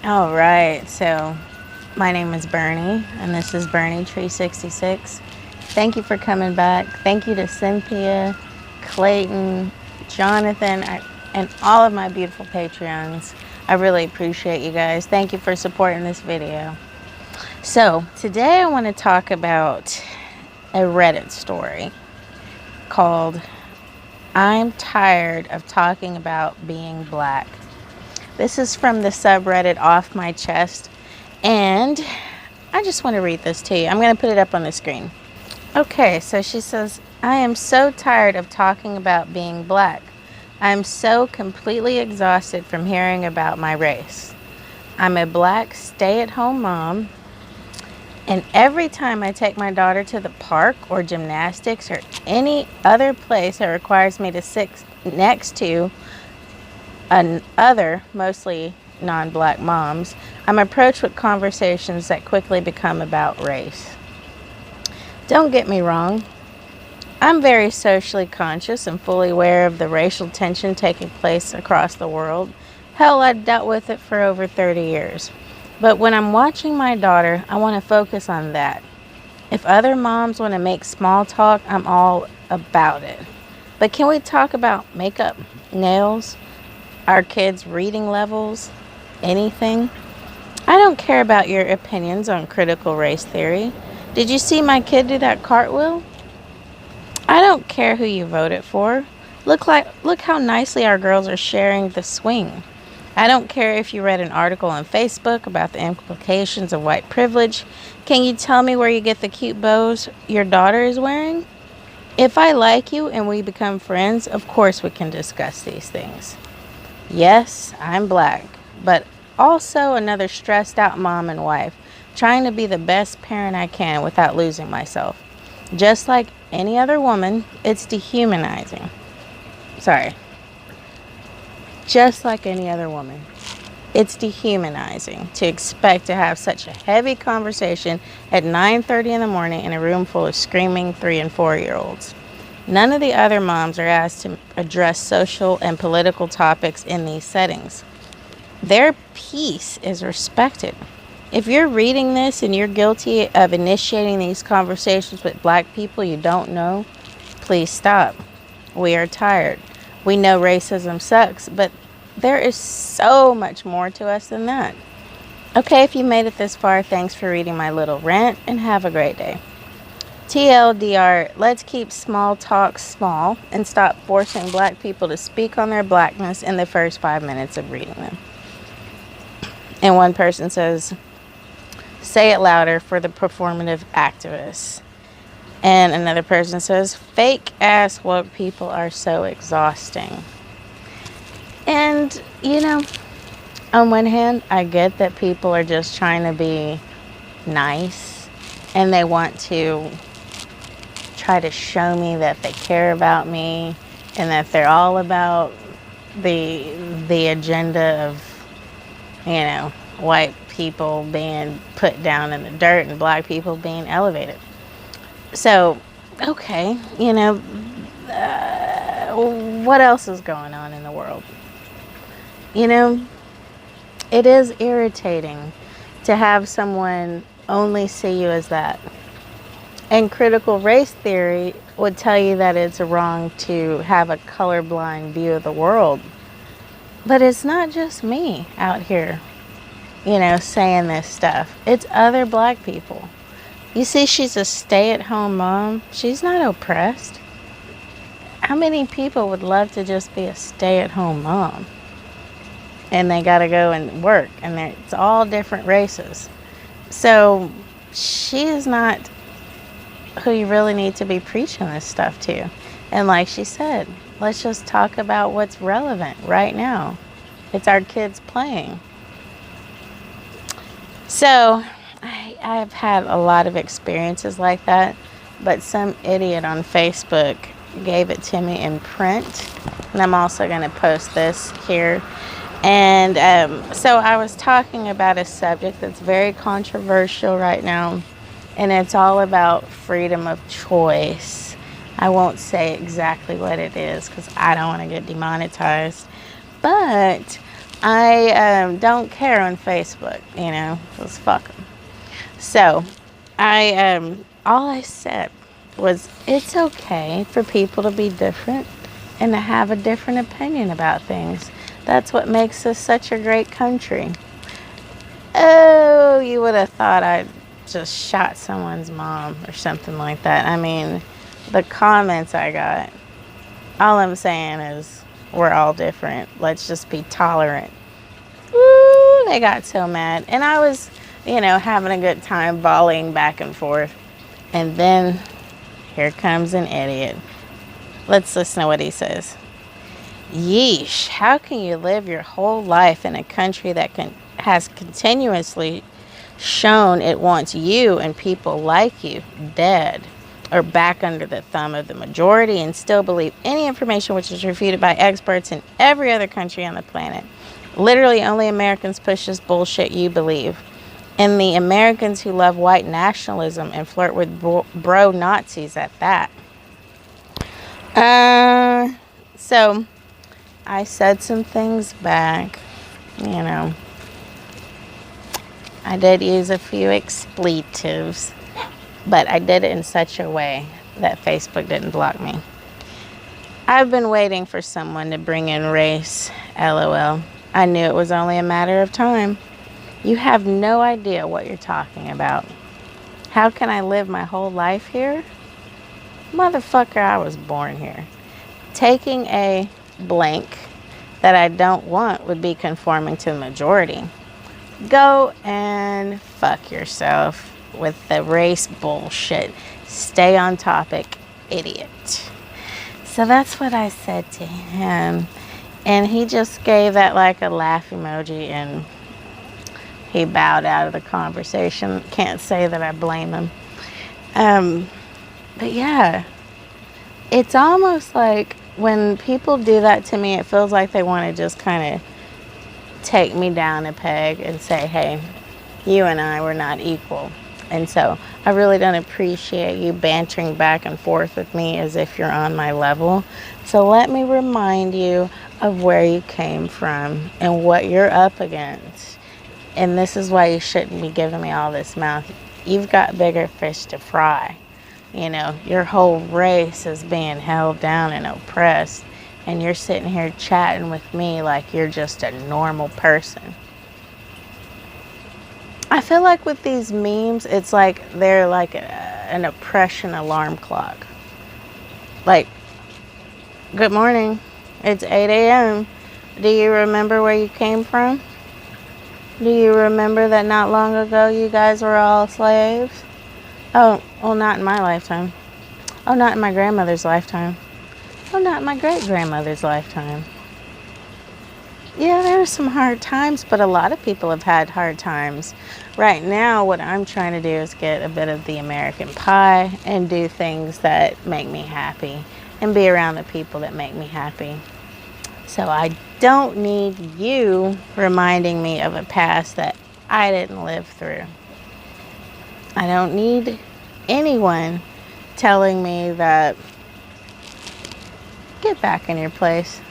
All right, so my name is Bernie, and this is Bernie Tree 66. Thank you for coming back. Thank you to Cynthia, Clayton, Jonathan, and all of my beautiful Patreons. I really appreciate you guys. Thank you for supporting this video. So today I want to talk about a Reddit story called "I'm Tired of Talking About Being Black." This is from the subreddit Off My Chest, and I just want to read this to you. I'm going to put it up on the screen. Okay, so she says, "I am so tired of talking about being black. I am so completely exhausted from hearing about my race. I'm a black stay-at-home mom, and every time I take my daughter to the park or gymnastics or any other place that requires me to sit next to other, mostly non-black moms, I'm approached with conversations that quickly become about race. Don't get me wrong, I'm very socially conscious and fully aware of the racial tension taking place across the world. Hell, I've dealt with it for over 30 years. But when I'm watching my daughter, I want to focus on that. If other moms want to make small talk, I'm all about it. But can we talk about makeup, nails, our kids' reading levels, anything? I don't care about your opinions on critical race theory. Did you see my kid do that cartwheel? I don't care who you voted for. Look how nicely our girls are sharing the swing. I don't care if you read an article on Facebook about the implications of white privilege. Can you tell me where you get the cute bows your daughter is wearing? If I like you and we become friends, of course we can discuss these things. Yes, I'm black, but also another stressed out mom and wife, trying to be the best parent I can without losing myself. Just like any other woman, it's dehumanizing. Just like any other woman, it's dehumanizing to expect to have such a heavy conversation at 9:30 in the morning in a room full of screaming 3- and 4-year-olds. None of the other moms are asked to address social and political topics in these settings. Their peace is respected. If you're reading this and you're guilty of initiating these conversations with black people you don't know, please stop. We are tired. We know racism sucks, but there is so much more to us than that. Okay, if you made it this far, thanks for reading my little rant, and have a great day. TLDR, let's keep small talk small and stop forcing black people to speak on their blackness in the first 5 minutes of reading them." And one person says, "Say it louder for the performative activists." And another person says, "Fake ass woke people are so exhausting." And, on one hand, I get that people are just trying to be nice and they want to try to show me that they care about me and that they're all about the agenda of, white people being put down in the dirt and black people being elevated. So, okay, what else is going on in the world? It is irritating to have someone only see you as that. And critical race theory would tell you that it's wrong to have a colorblind view of the world. But it's not just me out here, saying this stuff. It's other black people. You see, she's a stay-at-home mom. She's not oppressed. How many people would love to just be a stay-at-home mom? And they got to go and work, and it's all different races. So she is not who you really need to be preaching this stuff to. And like she said, let's just talk about what's relevant right now. It's our kids playing. So I've had a lot of experiences like that, but some idiot on Facebook gave it to me in print, and I'm also going to post this here. And so I was talking about a subject that's very controversial right now, and it's all about freedom of choice. I won't say exactly what it is because I don't want to get demonetized, but I don't care on Facebook, just fuck them. So, all I said was, it's okay for people to be different and to have a different opinion about things. That's what makes us such a great country. Oh, you would have thought I just shot someone's mom or something like that. I mean, the comments I got, all I'm saying is, we're all different. Let's just be tolerant. Woo, they got so mad. And I was, having a good time volleying back and forth. And then here comes an idiot. Let's listen to what he says. Yeesh, how can you live your whole life in a country that has continuously shown it wants you and people like you dead or back under the thumb of the majority and still believe any information which is refuted by experts in every other country on the planet? Literally, only Americans push this bullshit you believe. And the Americans who love white nationalism and flirt with bro-Nazis at that. So I said some things back, I did use a few expletives, but I did it in such a way that Facebook didn't block me. I've been waiting for someone to bring in race, LOL. I knew it was only a matter of time. You have no idea what you're talking about. How can I live my whole life here? Motherfucker, I was born here. Taking a blank that I don't want would be conforming to the majority. Go and fuck yourself with the race bullshit. Stay on topic, idiot. So that's what I said to him. And he just gave that like a laugh emoji and he bowed out of the conversation. Can't say that I blame him. But yeah, it's almost like when people do that to me, it feels like they want to just kind of take me down a peg and say, hey, you and I were not equal. And so I really don't appreciate you bantering back and forth with me as if you're on my level. So let me remind you of where you came from and what you're up against. And this is why you shouldn't be giving me all this mouth. You've got bigger fish to fry. Your whole race is being held down and oppressed. And you're sitting here chatting with me like you're just a normal person. I feel like with these memes, it's like they're like an oppression alarm clock. Like, good morning. It's 8 a.m. Do you remember where you came from? Do you remember that not long ago you guys were all slaves? Oh, well, not in my lifetime. Oh, not in my grandmother's lifetime. Oh, not in my great-grandmother's lifetime. Yeah, there were some hard times, but a lot of people have had hard times. Right now, what I'm trying to do is get a bit of the American pie and do things that make me happy and be around the people that make me happy. So I don't need you reminding me of a past that I didn't live through. I don't need anyone telling me that, get back in your place.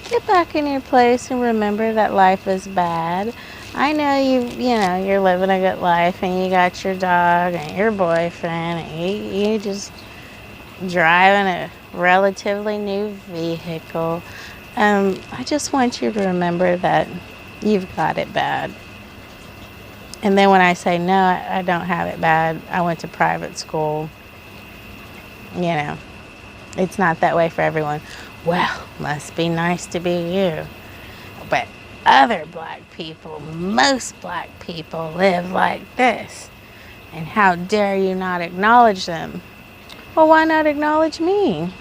Get back in your place and remember that life is bad. I know you're living a good life and you got your dog and your boyfriend and you just driving a relatively new vehicle. I just want you to remember that you've got it bad. And then when I say, no, I don't have it bad, I went to private school. It's not that way for everyone. Well, must be nice to be you. But other black people, most black people live like this. And how dare you not acknowledge them? Well, why not acknowledge me?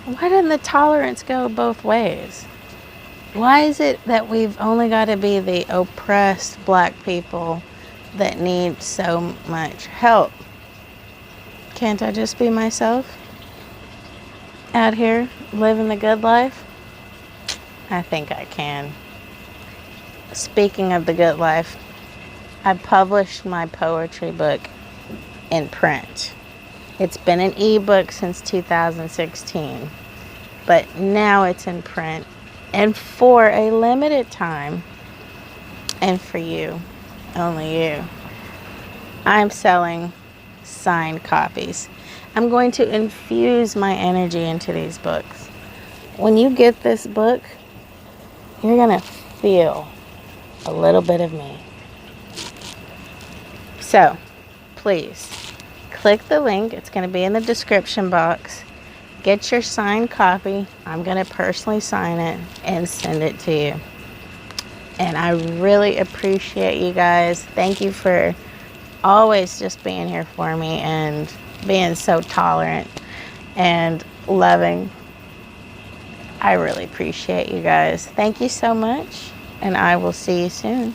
Why doesn't the tolerance go both ways? Why is it that we've only got to be the oppressed black people that need so much help? Can't I just be myself? Out here, living the good life? I think I can. Speaking of the good life, I published my poetry book in print. It's been an ebook since 2016, but now it's in print. And for a limited time, and for you, only you, I'm selling signed copies. I'm going to infuse my energy into these books. When you get this book, you're going to feel a little bit of me. So, please, click the link. It's going to be in the description box. Get your signed copy. I'm going to personally sign it and send it to you. And I really appreciate you guys. Thank you for always just being here for me and being so tolerant and loving. I really appreciate you guys. Thank you so much, and I will see you soon.